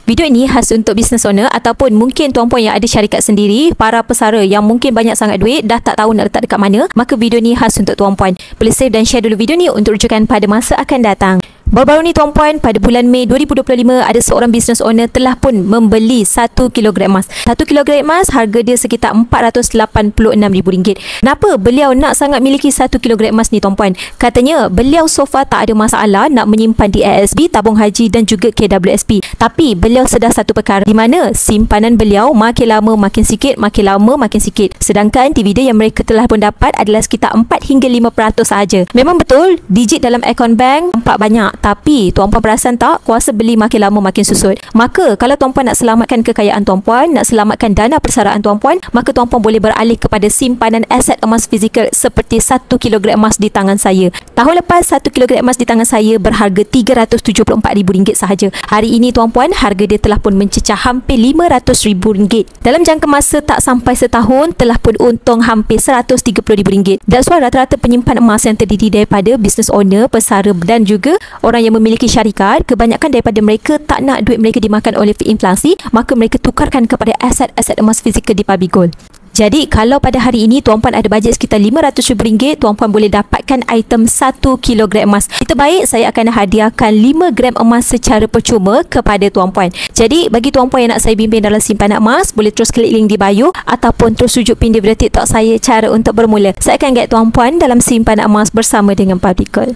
Video ini khas untuk business owner ataupun mungkin tuan-puan yang ada syarikat sendiri, para pesara yang mungkin banyak sangat duit, dah tak tahu nak letak dekat mana, maka video ni khas untuk tuan-puan. Boleh save dan share dulu video ni untuk rujukan pada masa akan datang. Baru-baru ni tuan-puan, pada bulan Mei 2025, ada seorang business owner telah pun membeli 1 kilogram emas. 1 kilogram emas harga dia sekitar RM486,000. Kenapa beliau nak sangat miliki 1 kilogram emas ni tuan-puan? Katanya beliau so far tak ada masalah nak menyimpan di ASB, tabung haji dan juga KWSP. Tapi beliau sedar satu perkara, di mana simpanan beliau makin lama makin sikit, makin lama makin sikit. Sedangkan dividen yang mereka telah pun dapat adalah sekitar 4 hingga 5% sahaja. Memang betul, digit dalam akaun bank nampak banyak. Tapi tuan-puan perasan tak, kuasa beli makin lama makin susut. Maka kalau tuan-puan nak selamatkan kekayaan tuan-puan, nak selamatkan dana persaraan tuan-puan, maka tuan-puan boleh beralih kepada simpanan aset emas fizikal seperti 1 kilogram emas di tangan saya. Tahun lepas 1 kilogram emas di tangan saya berharga RM374,000 sahaja. Hari ini tuan-puan, harga dia telah pun mencecah hampir RM500,000. Dalam jangka masa tak sampai setahun, telah pun untung hampir RM130,000. That's why rata-rata penyimpan emas yang terdiri daripada business owner, pesara dan juga orang yang memiliki syarikat, kebanyakan daripada mereka tak nak duit mereka dimakan oleh inflasi, maka mereka tukarkan kepada aset-aset emas fizikal di Pabi Gold. Jadi kalau pada hari ini tuan-puan ada bajet sekitar RM500,000, tuan-puan boleh dapatkan item 1 kilogram emas. Kita baik, saya akan hadiahkan 5 gram emas secara percuma kepada tuan-puan. Jadi bagi tuan-puan yang nak saya bimbing dalam simpanan emas, boleh terus klik link di bio ataupun terus rujuk pin di video TikTok saya cara untuk bermula. Saya akan guide tuan-puan dalam simpanan emas bersama dengan Pabi Gold.